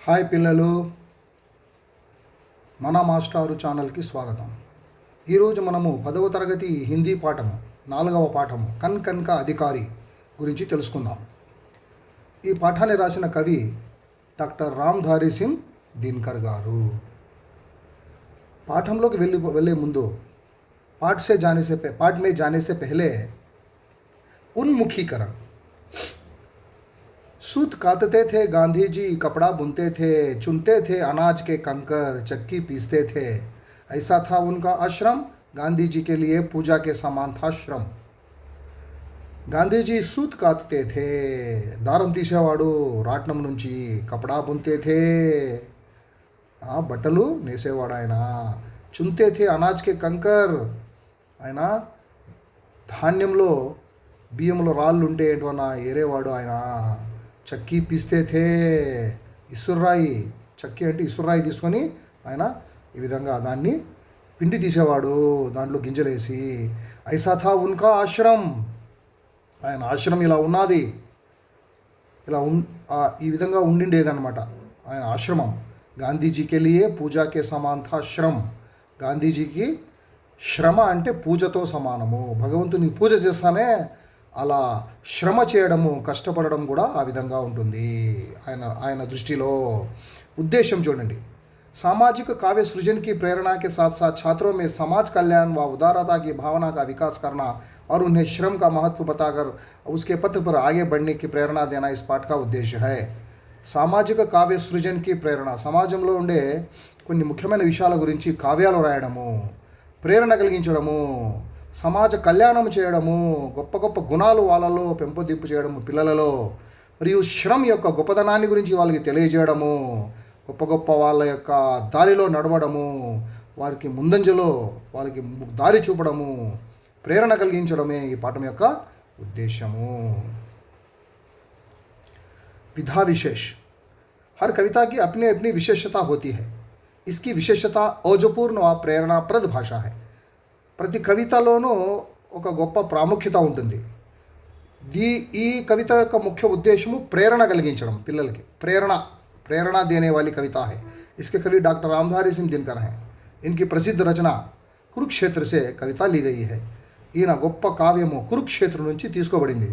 Hi పిల్లలు, మన మాస్టారు ఛానల్కి స్వాగతం. ఈరోజు మనము 10వ తరగతి హిందీ పాఠము 4వ పాఠము కన్ కన్ కా అధికారి గురించి తెలుసుకుందాం. ఈ పాఠాన్ని రాసిన కవి డాక్టర్ రామ్ధారీ సింగ్ దినకర్ గారు. పాఠంలోకి వెళ్ళే ముందు पाठ में जाने से पहले उन्मुखीकरण. सूत काटते थे गांधी जी, कपड़ा बुनते थे, चुनते थे अनाज के कंकर, चक्की पीसते थे. ऐसा था उनका आश्रम. गांधी जी के लिए पूजा के समान था श्रम. गांधीजी सूत काटते थे, దారం తీసేవాడు రాట్నం నుంచి. కపడా బుంతే थे, బట్టలు నేసేవాడు ఆయన. చుంతే थे అనాజ్ కే కంకర్, ఆయన ధాన్యంలో బియ్యంలో రాళ్ళు ఉంటే ఏంటన్నా ఏరేవాడు ఆయన. చక్కీ పీస్తే థే, ఇసుర్రాయి, చక్కీ అంటే ఇసుర్రాయి తీసుకొని ఆయన ఈ విధంగా దాన్ని పిండి తీసేవాడు, దాంట్లో గింజలేసి. ఐసా థా ఉన్కా ఆశ్రమ్, ఆయన ఆశ్రమం ఇలా ఉన్నది, ఈ విధంగా ఉండిండేదన్నమాట ఆయన ఆశ్రమం. గాంధీజీకి లియే పూజాకే సమాన్ థా శ్రమ్. గాంధీజీకి శ్రమ అంటే పూజతో సమానము. భగవంతుని పూజ చేస్తామే, అలా శ్రమ చేయడము, కష్టపడడం కూడా ఆ విధంగా ఉంటుంది ఆయన దృష్టిలో. ఉద్దేశం చూడండి. सामाजिक काव्य सृजन की प्रेरणा के साथ साथ छात्रों में समाज कल्याण व उदारता की भावना का विकास करना और उन्हें श्रम का महत्व बताकर उसके पथ पर आगे बढ़ने की प्रेरणा देना इस पाठ का उद्देश्य है. సామాజిక కావ్య సృజన్కి ప్రేరణ, సమాజంలో ఉండే కొన్ని ముఖ్యమైన విషయాల గురించి కావ్యాలు రాయడము, ప్రేరణ కలిగించడము, సమాజ కళ్యాణం చేయడము, గొప్ప గొప్ప గుణాలు వాళ్ళలో పెంపొందింపు చేయడము పిల్లలలో, మరియు శ్రమ్ యొక్క గొప్పదనాన్ని గురించి వాళ్ళకి తెలియజేయడము, గొప్ప గొప్ప వాళ్ళ యొక్క దారిలో నడవడము, వారికి ముందంజలో వాళ్ళకి దారి చూపడము, ప్రేరణ కలిగించడమే ఈ పాఠం యొక్క ఉద్దేశము. विधा विशेष. हर कविता की अपनी अपनी विशेषता होती है. इसकी विशेषता औजपूर्ण व प्रेरणाप्रद भाषा है. ప్రతి కవితలోనూ ఒక గొప్ప ప్రాముఖ్యత ఉంటుంది. ఈ కవిత యొక్క ముఖ్య ఉద్దేశము ప్రేరణ కలిగించడం, పిల్లలకి प्रेरणा देने वाली कविता है. इसके कवि डॉक्टर रामधारी सिंह दिनकर हैं. इनकी प्रसिद्ध रचना कुरुक्षेत्र से कविता ली गई है. ఈయన గొప్ప కావ్యము కురుక్షేత్ర నుంచి తీసుకోబడింది.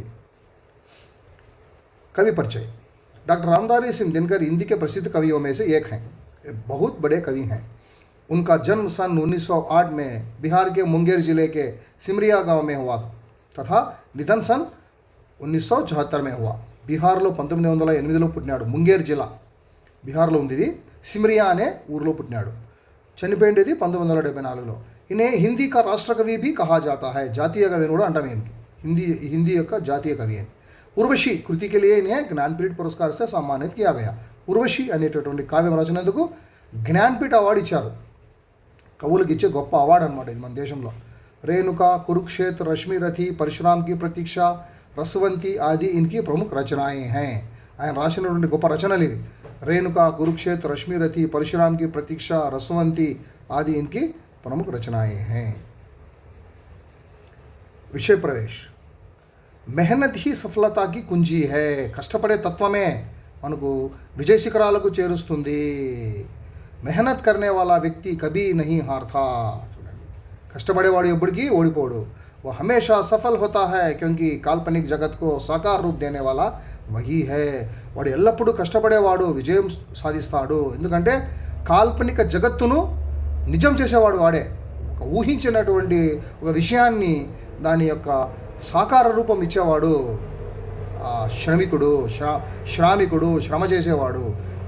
कवि परिचय. डॉक्टर रामधारी सिंह दिनकर हिंदी के प्रसिद्ध कवियों में से एक हैं. बहुत बड़े कवि हैं. उनका जन्म सन 1908 में बिहार के मुंगेर जिले के सिमरिया गांव में हुआ तथा निधन सन 1974 में हुआ. బీహార్లో 1908లో పుట్టినాడు. ముంగేర్ జిల్లా బీహార్లో ఉంది ఇది. సిమ్రియా అనే ఊరిలో పుట్టినాడు. చనిపోయిండేది 1974లో. ఈయన హిందీ కా రాష్ట్ర కవి भी कहा जाता है. జాతీయ కవి కూడా అంటాం ఈయనకి. హిందీ యొక్క జాతీయ కవి అని. ఉర్వశి కృతి के लिए इन्हें ज्ञानपीठ पुरस्कार से सम्मानित किया गया. ఉర్వశి అనేటటువంటి కావ్యం రచనందుకు జ్ఞాన్పీఠ అవార్డు ఇచ్చారు. కవులకు ఇచ్చే గొప్ప అవార్డు అనమాట ఇది మన దేశంలో. రేణుక, కురుక్షేత్ర, రశ్మిరథి, పరశురామ్ की प्रतीक्षा, రసవంతి ఆది ఇన్కి ప్రముఖ రచనాయే హై. ఆయన రాసినటువంటి గొప్ప రచనలు ఇవి. రేణుక, కురుక్షేత్ర, రశ్మిరథి, పరశురామ్ की प्रतीक्षा, రసవంతి ఆది ఇన్కి ప్రముఖ రచనాయే హై. విషయ ప్రవేశ్. మెహనత్ హీ సఫలతాకి కుంజీ హై. కష్టపడే తత్వమే మనకు విజయ శిఖరాలకు చేరుస్తుంది. మెహనత్ కర్నే వాలా వ్యక్తి కభీ నహీ హార్తా. చూడండి, కష్టపడేవాడు ఎప్పటికీ ఓడిపోడు. वो हमेशा सफल होता है क्योंकि काल्पनिक जगत को साकार रूप देने वाला वही है. వాడు ఎల్లప్పుడూ కష్టపడేవాడు విజయం సాధిస్తాడు. ఎందుకంటే కాల్పనిక జగత్తును నిజం చేసేవాడు వాడే. ఒక ఊహించినటువంటి ఒక విషయాన్ని దాని యొక్క సాకార రూపం ఇచ్చేవాడు శ్రామికుడు, శ్రమ చేసేవాడు.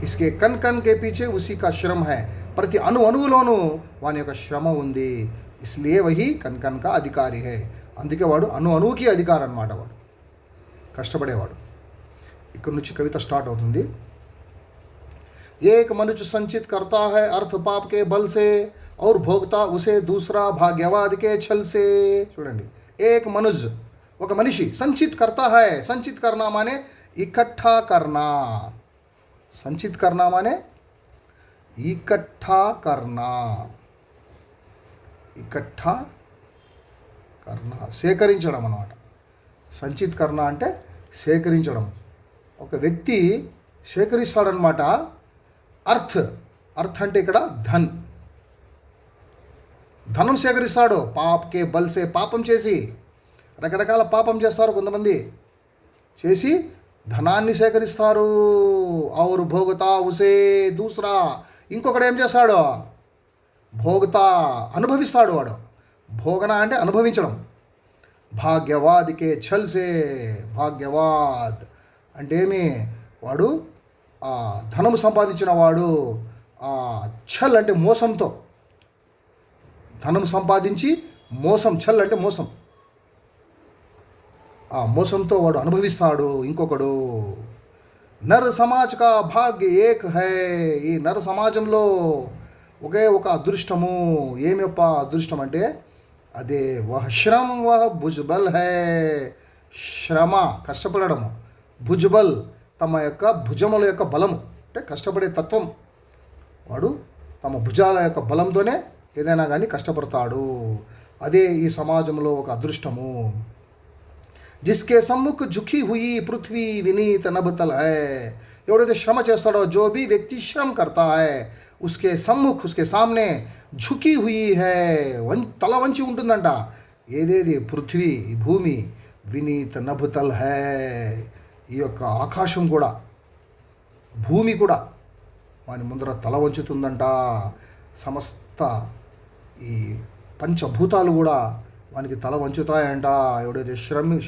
ఇస్కే కన్ కన్ కే పీచే ఉసి కా శ్రమ హై. ప్రతి అణువులోనూ వాని యొక్క శ్రమ ఉంది. इसलिए वही कन कन का अधिकारी है. అందుకే వాడు అణువుకి అధికారం అన్నమాట. వాడు కష్టపడేవాడు. ఇక్కడ నుంచి కవిత స్టార్ట్ అవుతుంది. एक मनुष्य संचित करता है अर्थ पाप के बल से और भोगता उसे दूसरा भाग्यवाद के छल से. చూడండి, एक मनुष्य ఒక మనిషి సంచిత్ करता है. संचित करना माने इकट्ठा करना. संचित करना माने इकट्ठा करना. ఇకట్టా కర్ణ సేకరించడం అన్నమాట. సంచిత్ కర్ణ అంటే సేకరించడం. ఒక వ్యక్తి సేకరిస్తాడనమాట. అర్థ్, అర్థ్ అంటే ఇక్కడ ధనం సేకరిస్తాడు. పాప్కే బల్సే, పాపం చేసి, రకరకాల పాపం చేస్తారు కొంతమంది, చేసి ధనాన్ని సేకరిస్తారు. ఔర్ భోగతా ఉసే దూసరా, ఇంకొకడు ఏం చేస్తాడు, భోగతా అనుభవిస్తాడు. వాడు భోగన అంటే అనుభవించడం. భాగ్యవాదికే ఛల్సే, భాగ్యవాద్ అంటే ఏమి, వాడు ఆ ధనము సంపాదించిన వాడు ఆ ఛల్ అంటే మోసంతో, ధనం సంపాదించి మోసం, ఛల్ అంటే మోసం, ఆ మోసంతో వాడు అనుభవిస్తాడు. ఇంకొకడు నర్ సమాజ్ కా భాగ్య ఏక్ హై, ఈ నర సమాజంలో ఒకే ఒక అదృష్టము. ఏమిప్ప అదృష్టం అంటే అదే వహ శ్రమ్ వహ భుజ్బల్ హై, శ్రమ కష్టపడము, భుజ్బల్ తమ యొక్క భుజముల యొక్క బలము, అంటే కష్టపడే తత్వం. వాడు తమ భుజాల యొక్క బలంతోనే ఏదైనా కానీ కష్టపడతాడు. అదే ఈ సమాజంలో ఒక అదృష్టము. జిస్కే సమ్ముఖ్ ఝుకి హుయి పృథ్వీ వినీత నభతల్ హై, ఎవడైతే శ్రమ చేస్తాడో, జో భీ వ్యక్తి శ్రమ కర్తా హై, ఉస్కే సమ్ముఖ్, ఉస్కే సామ్నే ఝుకి హుయి హై, తల వంచి ఉంటుందంట. ఏదేది పృథ్వీ, భూమి, వినీత నభతల్ హై, ఈ యొక్క ఆకాశం కూడా, భూమి కూడా వాని ముందర తల వంచుతుందంట. సమస్త ఈ పంచభూతాలు కూడా వానికి తల వంచుతాయంట. ఎవడైతే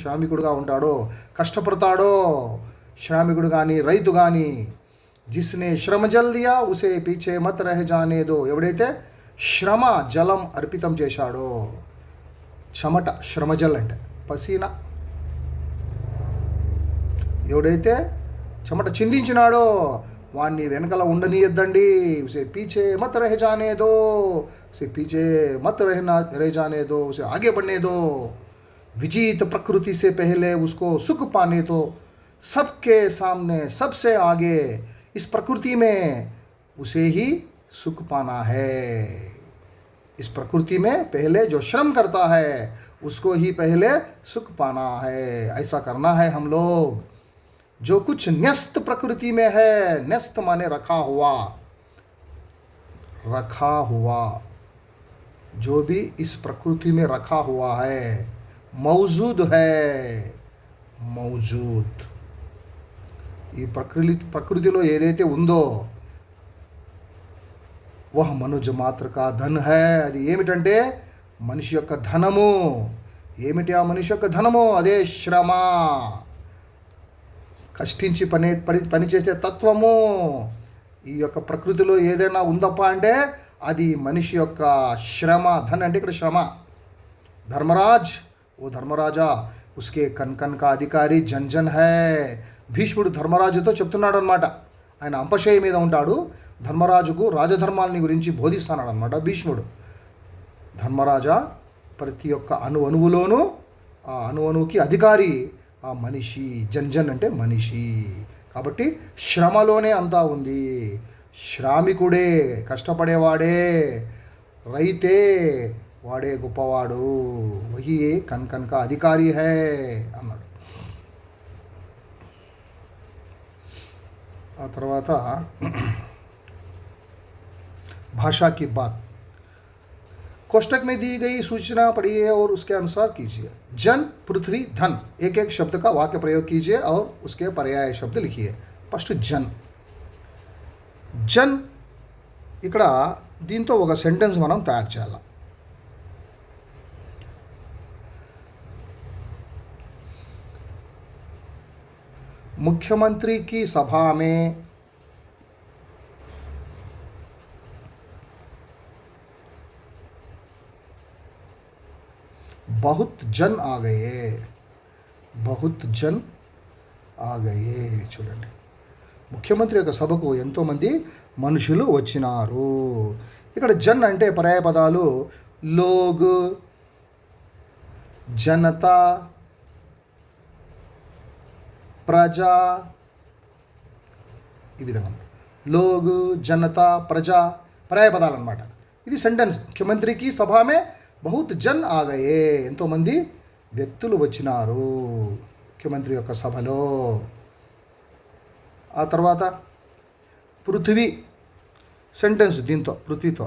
శ్రామికుడుగా ఉంటాడో, కష్టపడతాడో, శ్రామికుడు కానీ రైతు కానీ, జిస్నే శ్రమ జల్ దియా ఉసే పీచే మత్ రహ జానే దో, ఎవడైతే శ్రమ జలం అర్పితం చేశాడో, చెమట శ్రమజల్ అంటే పసీనా, ఎవడైతే చెమట చిందించినాడో వాణ్ణి వెనకల ఉండనీయద్దండి. ఉసే పీछे मत रह जाने दो, उसे पीछे मत रह जाने दो, उसे आगे बढ़ने दो. विजीत प्रकृति से पहले उसको सुख पाने तो सबके सामने सबसे आगे इस प्रकृति में उसे ही सुख पाना है. इस प्रकृति में पहले जो श्रम करता है उसको ही पहले सुख पाना है. ऐसा करना है हम लोग. जो कुछ न्यस्त प्रकृति में है, न्यस्त माने रखा हुआ, जो भी इस प्रकृति में रखा हुआ है, मौजूद है, मौजूद, ఈ ప్రకృతిలో ఏదైతే ఉందో వహ మనుజ మాత్ర కా ధన్ హై, అది ఏమిటంటే మనిషి యొక్క ధనము. ఏమిటి ఆ మనిషి యొక్క ధనము? అదే శ్రమ, కష్టించి పనిచేసే తత్వము. ఈ యొక్క ప్రకృతిలో ఏదైనా ఉందప్ప అంటే అది మనిషి యొక్క శ్రమ. ధన్ అంటే ఇక్కడ శ్రమ. ధర్మరాజ్, ఓ ధర్మరాజా, ఉస్కే కన్ కా అధికారి జన్ జన్ హై. భీష్ముడు ధర్మరాజుతో చెప్తున్నాడు అనమాట. ఆయన అంపశయ మీద ఉంటాడు, ధర్మరాజుకు రాజధర్మాలని గురించి బోధిస్తున్నాడు అనమాట భీష్ముడు. ధర్మరాజా, ప్రతి ఒక్క అణువులోనూ ఆ అణువుకి అధికారి ఆ మనిషి. జన్ అంటే మనిషి. కాబట్టి శ్రమలోనే అంతా ఉంది. శ్రామికుడే, కష్టపడేవాడే, రైతే, వాడే గొప్పవాడు. వహీ కన్ కా అధికారి హై అన్నాడు. ఆ తర్వాత भाषा की बात, कोष्टक में दी गई सूचना पढ़िए और उसके अनुसार कीजिए. जन, पृथ्वी, धन, एक एक शब्द का वाक्य प्रयोग कीजिए और उसके पर्याय शब्द लिखिए. फस्ट जन. జన్, ఇక్కడ దీంతో ఒక సెంటెన్స్ మనం తయారు చేయాలి. मुख्यमंत्री की सभा में बहुत जन आ गए. बहुत जन आ गए. చూడండి, ముఖ్యమంత్రి యొక్క సభకు ఎంతోమంది మనుషులు వచ్చినారు. ఇక్కడ జన్ అంటే పర్యాయ పదాలు లోగ్, జనతా, ప్రజా, ఈ విధంగా లోగ్, జనతా, ప్రజా పర్యాయ పదాలు అన్నమాట. ఇది సెంటెన్స్. ముఖ్యమంత్రికి సభామే బహుత్ జన్ ఆగయే, ఎంతోమంది వ్యక్తులు వచ్చినారు ముఖ్యమంత్రి యొక్క సభలో. ఆ తర్వాత పృథ్వీ, సెంటెన్స్ దీంతో పృథ్వీతో.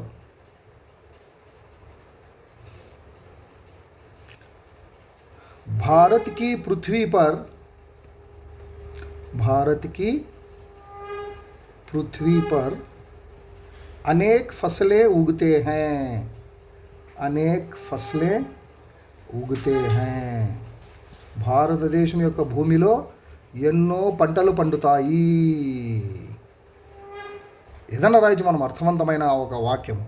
भारत की पृथ्वी पर, भारत की पृथ्वी पर अनेक फसलें उगते हैं, अनेक फसलें उगते हैं. భారతదేశం యొక్క భూమిలో ఎన్నో పంటలు పండుతాయి. ఏదన్నా రాయొచ్చు మనం అర్థవంతమైన ఒక వాక్యము.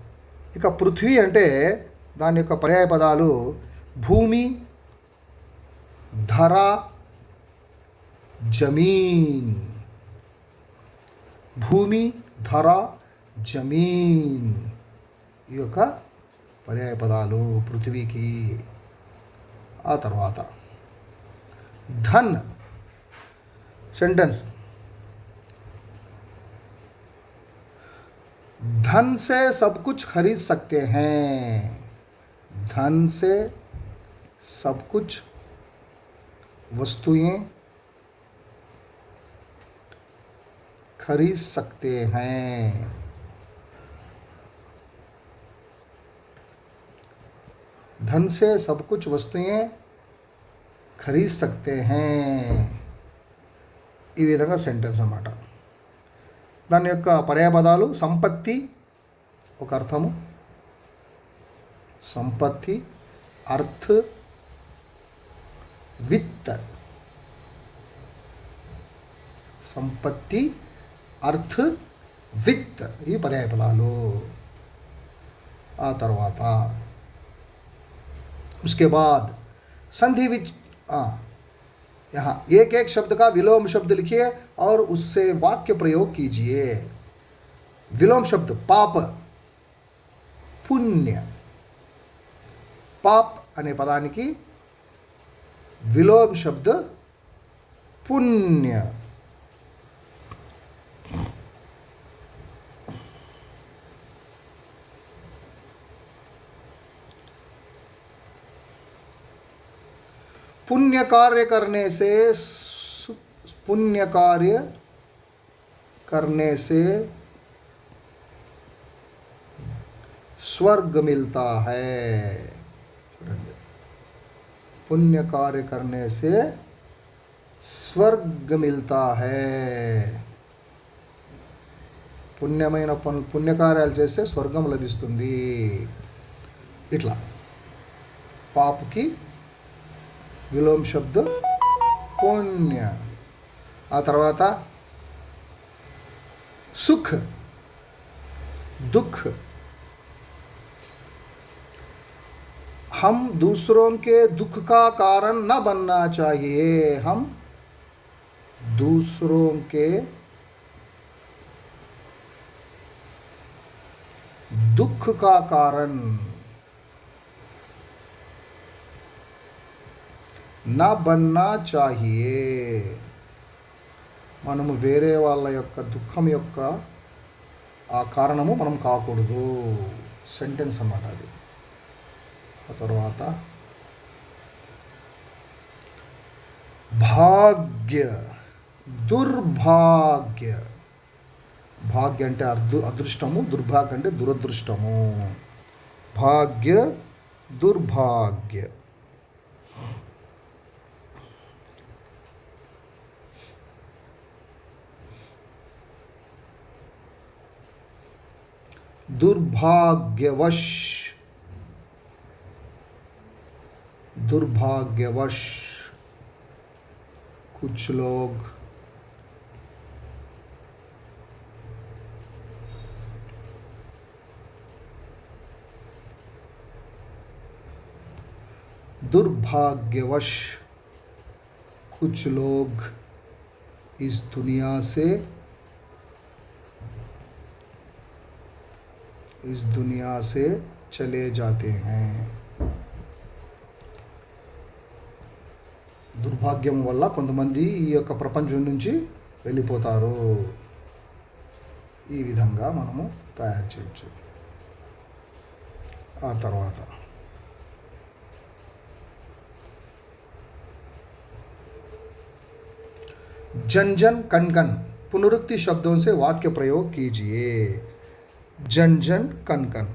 ఇక పృథ్వీ అంటే దాని యొక్క పర్యాయ పదాలు భూమి, ధర, జమీన్. భూమి, ధర, జమీన్ ఈ యొక్క పర్యాయ పదాలు పృథ్వీకి. ఆ తర్వాత ధన్ సెంటెన్స్. धन से सब कुछ खरीद सकते हैं, धन से सब कुछ वस्तुएं खरीद सकते हैं. धन से सब कुछ वस्तुएं खरीद सकते हैं. ఈ విధంగా సెంటెన్స్ అన్నమాట. దాని యొక్క పర్యాయపదాలు సంపత్తి ఒక అర్థము, సంపత్తి, అర్థ, విత్త. సంపత్తి, అర్థ, విత్త ఈ పర్యాయపదాలు. ఆ తర్వాత उसके बाद संधि यहाँ एक एक शब्द का विलोम शब्द लिखिए और उससे वाक्य प्रयोग कीजिए. विलोम शब्द पाप, पुण्य. पाप अने पदानिकी विलोम शब्द पुण्य. पुण्य कार्य करने से, पुण्य कार्य करने से स्वर्ग मिलता है. पुण्य कार्य करने से स्वर्ग मिलता है. పుణ్యమైన పుణ్యకార్యాలు చేస్తే స్వర్గం లభిస్తుంది. ఇట్లా పాపకి విలోమ శబ్ద పుణ్య. ఆ తర్వాత సుఖ, दुख. हम दूसरों के दुख का कारण न बनना चाहिए, हम दूसरों के दुख का कारण నా బన్నా చాహియే. మనము వేరే వాళ్ళ యొక్క దుఃఖం యొక్క ఆ కారణము మనం కాకూడదు. సెంటెన్స్ అన్నమాట అది. ఆ తర్వాత భాగ్య, దుర్భాగ్య. భాగ్య అంటే అదృష్టము, దుర్భాగ్య అంటే దురదృష్టము. భాగ్య, దుర్భాగ్య. दुर्भाग्यवश, दुर्भाग्यवश. कुछ लोग दुर्भाग्यवश, कुछ लोग इस दुनिया से चले जाते हैं. దుర్భాగ్యం వల్ల కొంతమంది ఈ యొక్క ప్రపంచం నుంచి వెళ్ళిపోతారు. ఈ విధంగా మనము తయారు చేయొచ్చు. ఆ తర్వాత जन जन कन कन पुनरुक्ति शब्दों से वाक्य प्रयोग कीजिए. जन जन कन कन।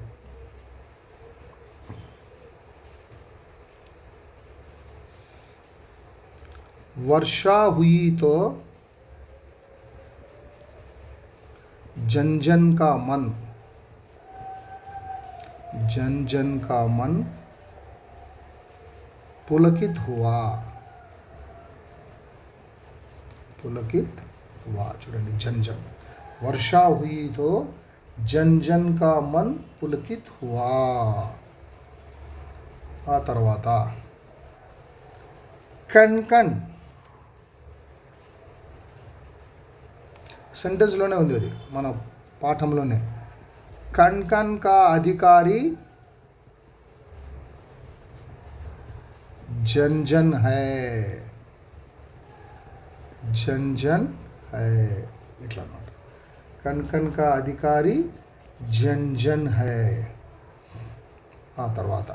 वर्षा हुई तो जन जन का मन, जन जन का मन पुलकित हुआ, पुलकित हुआ। చూడండి जन जन, वर्षा हुई तो जन जन का मन पुलकित हुआ। ఆ తర్వాత కన్ కన్ సెంటెన్స్లోనే ఉంది, అది మన పాఠంలోనే। కన్ కన్ కా అధికారి जन जन है, जन जन है ఇట్లా అన్నమాట। కన్ కన్ కా అధికారి జన్ జన్ है। ఆ తర్వాత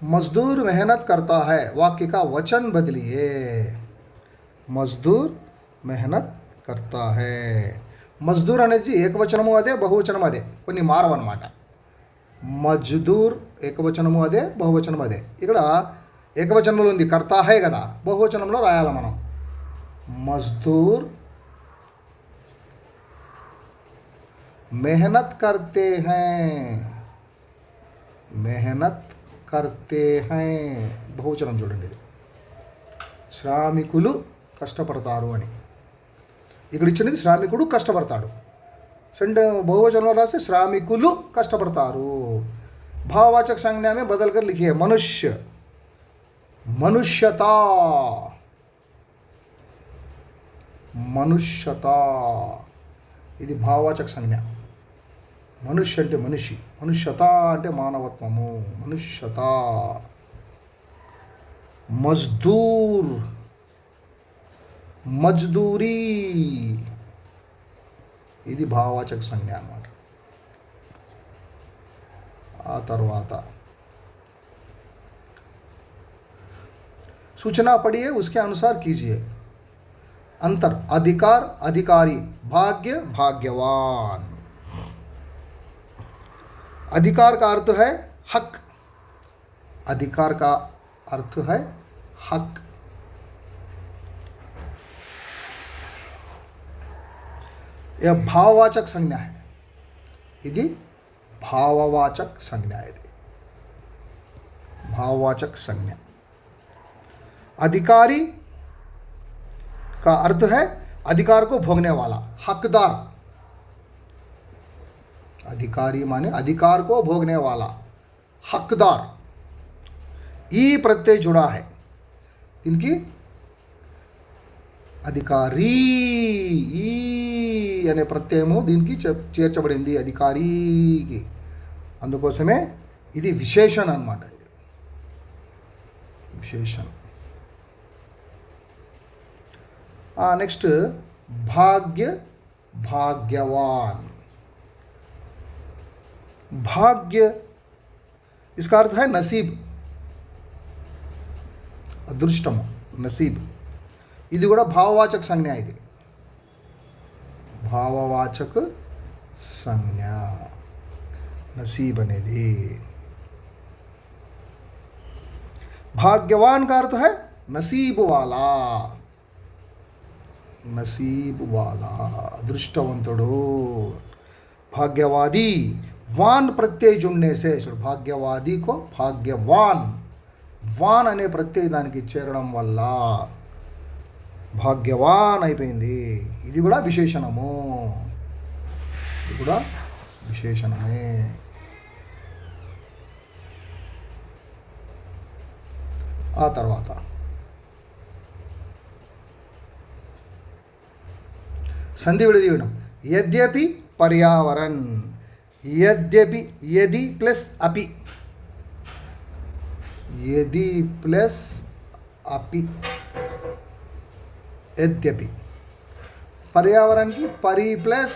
मजदूर मेहनत करता है, वाक्य का वचन बदलिए। मजदूर मेहनत करता है, మజ్దూర్ అనేది ఏకవచనము అదే, బహువచనం అదే, కొన్ని మారవన్నమాట। మజ్దూర్ ఏకవచనము అదే, బహువచనం అదే। ఇక్కడ ఏకవచనంలో ఉంది కర్తా హై కదా, బహువచనంలో రాయాలి మనం। మజ్దూర్ మెహనత్ కర్తే హై, మెహనత్ కర్తే హై బహువచనం చూడండి, ఇది శ్రామికులు కష్టపడతారు అని। ఇక్కడ ఇచ్చినది శ్రామికుడు కష్టపడతాడు, బహువచనంలో రాస్తే శ్రామికులు కష్టపడతారు। भाववाचक संज्ञा में बदल कर लिखिए मनुष्य, मनुष्यता, मनुष्यता ఇది భావవాచక సంజ్ఞ। మనుష్య అంటే మనిషి, మనుష్యత అంటే మానవత్వము, మనుష్యత। మజ్దూర్, మజ్దూరీ ఇది భావవాచక సంజ్ఞ అన్నమాట। ఆ తర్వాత सूचना पढ़िए, उसके अनुसार कीजिए। अंतर, अधिकार अधिकारी, भाग्य भाग्यवान। अधिकार का अर्थ है हक, अधिकार का अर्थ है हक। यह भाववाचक संज्ञा है, ఇది भाववाचक संज्ञा, ఇది भाववाचक संज्ञा। अधिकारी का अर्थ है अधिकार को भोगने वाला, हकदार। अधिकारी माने अधिकार को भोगने वाला, हकदार। ई प्रत्यय जुड़ा है, इनकी अधिकारी ఈ అనే ప్రత్యయము దీనికి చేర్చబడింది అధికారికి, అందుకోసమే ఇది విశేషణ అన్నమాట, ఇది విశేషణ। नेक्स्ट भाग्य भाग्यवान। भाग्य इसका अर्थ है नसीब, अदृष्टम, नसीब। ఇది కూడా భావవాచక సంజ్ఞ, ఇది భావవాచక సంజ్ఞ नसीब అనేది। भाग्यवान का अर्थ है नसीब वाला, नसीब वाला, अदृष्टवंतुडु। भाग्यवादी, वान प्रत्यय जुड़ने से, भाग्यवादी को भाग्यवान, వాన్ అనే ప్రత్యయ దానికి చేరడం వల్ల భాగ్యవాన్ అయిపోయింది। ఇది కూడా విశేషణము, ఇది కూడా విశేషణమే। ఆ తర్వాత సంధి విడదీయడం। యద్యపి पर्यावरण, यद्यपि, यदि प्लस अपि, यदि प्लस अपि, यद्यपि। पर्यावरण की परि प्लस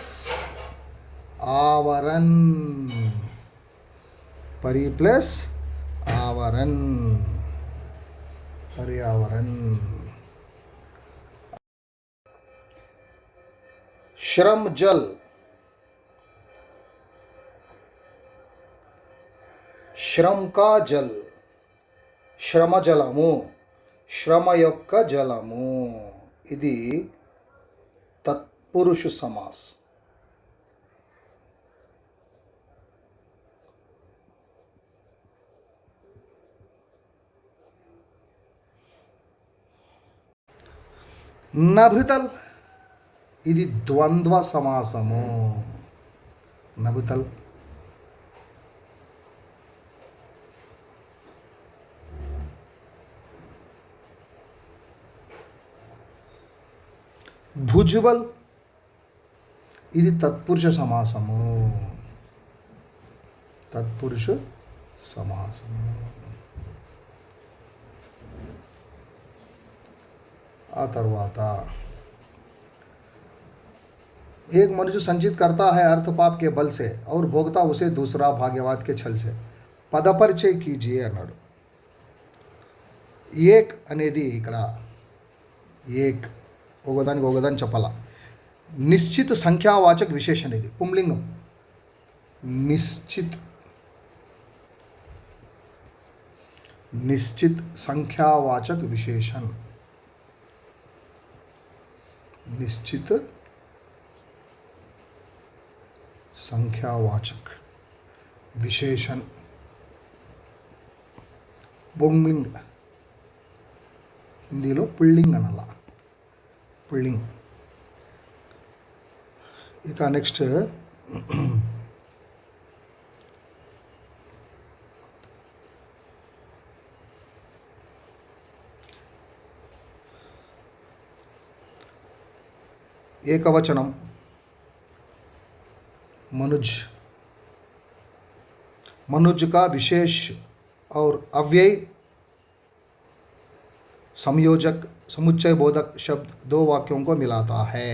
आवरण, परि प्लस आवरण, पर्यावरण। श्रम जल, श्रम का जल, శ్రమ జలము, శ్రమ యొక్క జలము. ఇది తత్పురుష సమాస్. నభుతల్, ఇది ద్వంద్వ సమాసము. నభుతల్. భుజబల్, ఇది తత్పురుష సమాసము. తత్పురుష సమాసము. ఆ తర్వాత एक मनुष्य संचित करता है अर्थ पाप के बल से और भोगता उसे दूसरा भाग्यवाद के छल से. పదపరిచయ కీజియే అన్నాడు. ఏక్ అనేది ఇక్కడ ఏక్ ఒకదానికి చెప్పాల. నిశ్చిత్ సంఖ్యావాచక విశేషణ, ఇది పుంలింగం. निश्चित संख्यावाचक विशेषण. निश्चित संख्यावाचक विशेषण पुंलिंग. हिंदीलो पुल्लिंग అనలా, పుల్లింగ్. ఇక నెక్స్ట్ ఏకవచనం मनुज. मनुज का विशेष और अव्यय संयोजक समुच्चय बोधक शब्द दो वाक्यों को मिलाता है.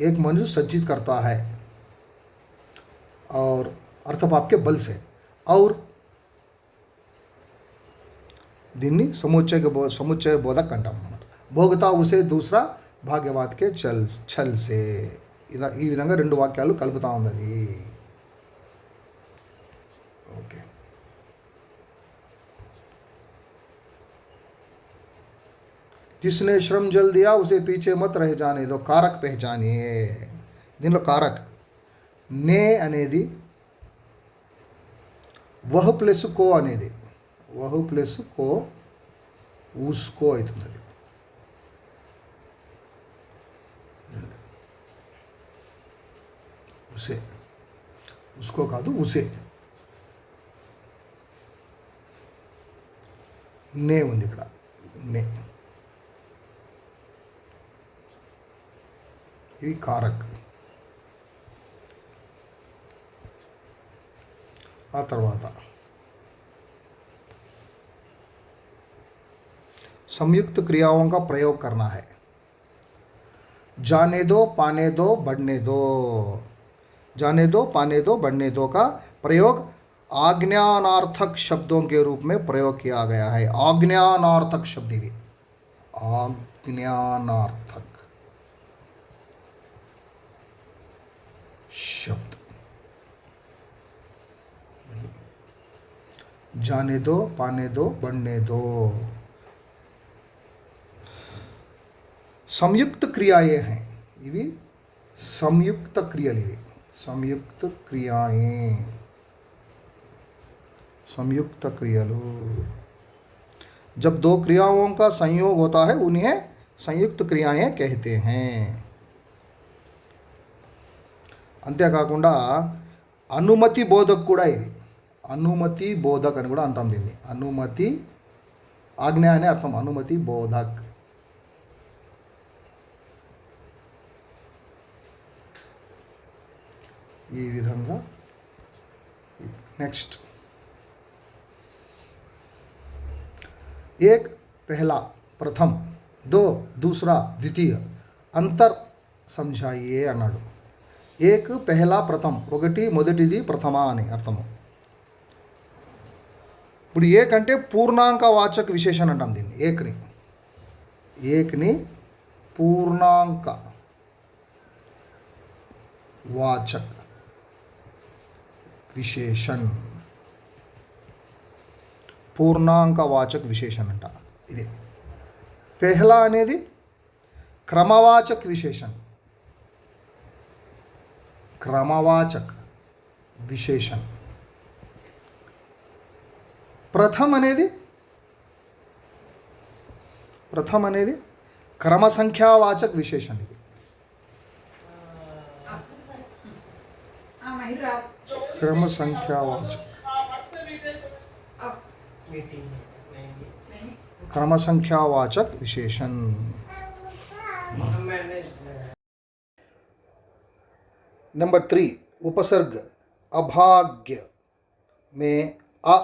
एक मनुष्य संचित करता है और अर्थपाप के बल से, और దీన్ని సముచ్చయ బోధక్ అంటాం అన్నమాట. భోగతా ఉసే దూసరా భాగ్యవాద్ కే ఛల్ సే. ఈ విధంగా రెండు వాక్యాలు కలుపుతా ఉంది అది. ఓకే. जिसने श्रम जल दिया उसे पीछे मत रह जाने दो. कारक पहचानिए. దీనిలో కారక్ నే అనేది వహ్ ప్లస్ కో అనేది, వహ్ ప్లస్ కో ఉస్కో అవుతుంది. అది ఉసే, ఉస్కో కాదు ఉసే. నే ఉంది ఇక్కడ, నే. ఇది కారక్. ఆ తర్వాత संयुक्त क्रियाओं का प्रयोग करना है. जाने दो, पाने दो, बढ़ने दो. जाने दो, पाने दो, बढ़ने दो का प्रयोग आज्ञानार्थक शब्दों के रूप में प्रयोग किया गया है. आज्ञानार्थक शब्द भी, आज्ञानार्थक शब्द. जाने दो, पाने दो, बढ़ने दो. संयुक्त क्रियाएं हैं इवी. संयुक्त क्रियలు ఇవి. संयुक्त क्रियाएं, संयुक्त क्रियలు. जब दो क्रियाओं का संयोग होता है उन्हें संयुक्त क्रियाएं कहते हैं. అంతేకాకుండా అనుమతి బోధక్ కూడా ఇది. అనుమతి బోధక్ అని కూడా అంటాం దీన్ని. అనుమతి, ఆజ్ఞ అనే అర్థం. అనుమతి బోధక్. ఈ విధంగా. నెక్స్ట్ एक पहला प्रथम, दो दूसरा द्वितीय, अंतर समझाइए అన్నాడు. ఏక్ పెహలా ప్రథమ్, ఒకటి మొదటిది ప్రథమ అని అర్థము. ఇప్పుడు ఏక్ అంటే పూర్ణాంక వాచక విశేషణ అంటాం దీన్ని. ఏక్ని पूर्णांक वाचक विशेषण పూర్ణాంకవాచక్ విశేషణ అంట. ఇది పెహ్లా అనేది క్రమవాచక్ విశేషణ. క్రమవాచక్ విశేషణ. ప్రథమ్ అనేది క్రమ సంఖ్యావాచక్ విశేషణ. ఇది క్రమ సంఖ్యావాచక్ क्रम संख्यावाचक विशेषण. नंबर 3 उपसर्ग. अभाग्य में अ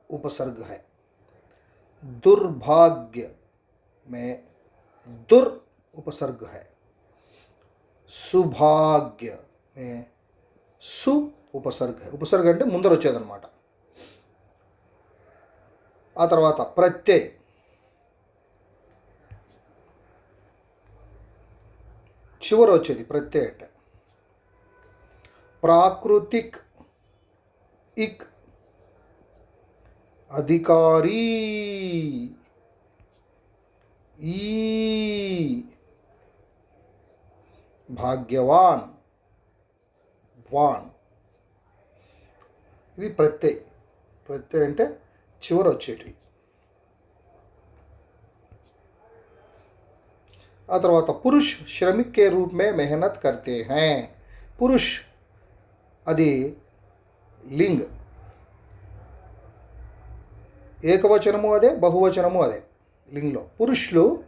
उपसर्ग है. दुर्भाग्य में दुर उपसर्ग है. सुभाग्य में सु उपसर्ग है. उपसर्ग అంటే ముందర వచ్చేదన్నమాట. ఆ తర్వాత ప్రత్యయ. చివర వచ్చేది ప్రత్యయ అంటే. ప్రాకృతిక్ ఇక్. అధికారీ ఈ. భాగ్యవాన్ వాన్. ఇది ప్రత్యయ. ప్రత్యయ అంటే చివర వచ్చేటివి. ఆ తర్వాత పురుష్ శ్రమిక్ కే రూప్ మే మెహనత్ కర్తే హై. పురుష్ అది లింగ్. ఏకవచనము అదే, బహువచనము అదే. లింగ్లో పురుషులు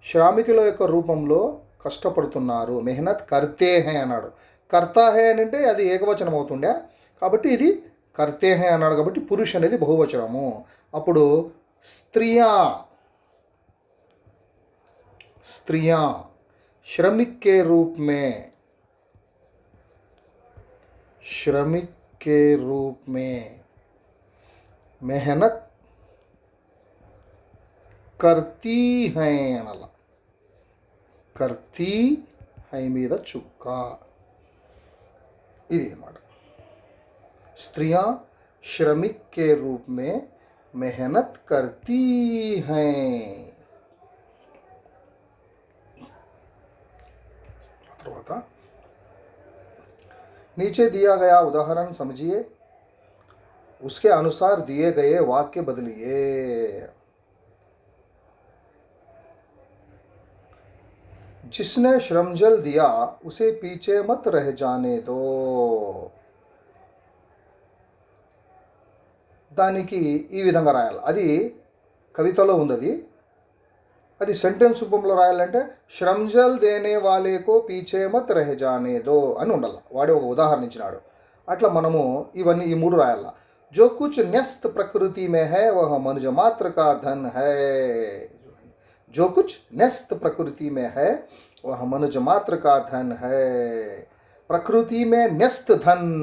శ్రామికుల యొక్క రూపంలో కష్టపడుతున్నారు. మెహనత్ కర్తే హై అన్నాడు. కర్తా హై అని అంటే అది ఏకవచనం అవుతుండే, కాబట్టి ఇది కర్తే హై అన్నాడు కాబట్టి పురుష్ అనేది బహువచనము. అప్పుడు స్త్రియా. स्त्रियां श्रमिक के रूप में मेहनत करती हैं అనలా. करती है మీద చుక్క. ఇది అన్నమాట. स्त्रियां श्रमिक के रूप में मेहनत करती हैं. नीचे दिया गया उदाहरण समझिए, उसके अनुसार दिए गए वाक्य बदलिए. जिसने श्रमजल दिया उसे पीछे मत रह जाने दो. దానికి ఈ విధంగా రాయాలి. అది కవితలో ఉంది. అది సెంటెన్స్ రూపంలో రాయాలంటే శ్రమ్జల్ దేనే వాలేకో పీచే మత్ రహ జానే దో అని ఉండాలి. వాడే ఒక ఉదాహరణ ఇచ్చినాడు. అట్లా మనము ఇవన్నీ ఈ మూడు రాయాల. జో కుచ్ న్యస్త ప్రకృతి మే హై వహ మనుజ మాత్ర కా ధన్ హై. జో కుచ్ న్యస్త ప్రకృతి మే హై వహ మనుజ మాత్ర కా ధన్ హై. ప్రకృతి మే న్యస్త ధన్.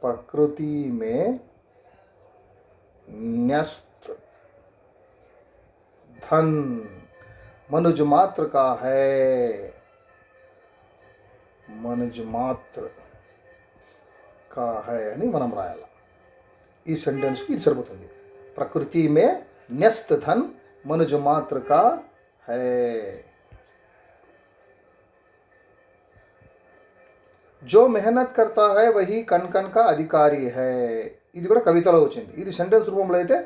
प्रकृति में न्यस्त धन मनुज मात्र का है. मनुज मात्र का है అని మనం రాయాలి. ఈ సెంటెన్స్కి ఇది సరిపోతుంది. ప్రకృతి మే న్యస్త ధన్ మనుజ మాత్ర కా హై. जो मेहनत करता है वही कन कन का अधिकारी है. ఇది కూడా కవితలో వచ్చింది. ఇది సెంటెన్స్ రూపంలో అయితే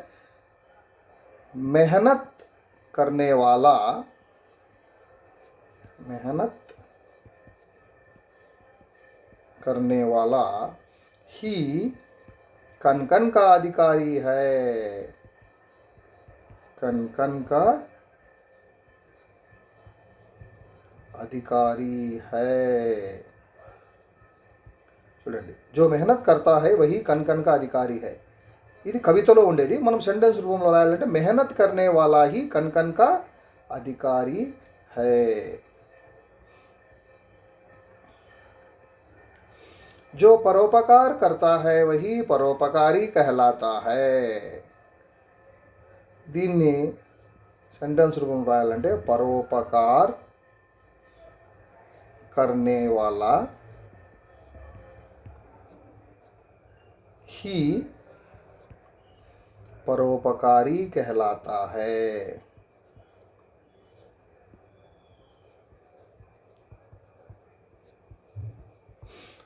मेहनत करने वाला ही कन कन का अधिकारी है. कन कन का अधिकारी है. చూడండి, జో మెహనత్ కర్తా హై వహీ కన్ కన్ కా అధికారి హై. ఇది కవితలో ఉండేది. మనం సెంటెన్స్ రూపంలో రాయాలంటే మెహనత్ కర్నే వాలా హీ కన్ కన్ కా అధికారి హై. जो परोपकार करता है वही परोपकारी कहलाता है. దీన్ని సెంటెన్స్ రూపం రాయాలంటే పరోపకార్ करने वाला ही परोपकारी कहलाता है।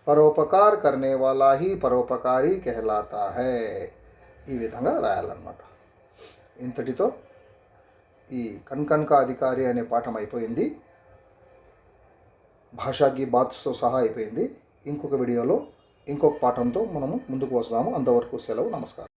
పరోపకార్ करने वाला ही పరోపకారి कहलाता है। ఈ విధంగా రాయాలన్నమాట. ఇంతటితో ఈ కన్కన్ కా అధికారి అనే పాఠం అయిపోయింది. భాషాకి బాత్స్తో సహా అయిపోయింది. ఇంకొక వీడియోలో ఇంకొక పాఠంతో మనము ముందుకు వస్తాము. అంతవరకు సెలవు. నమస్కారం.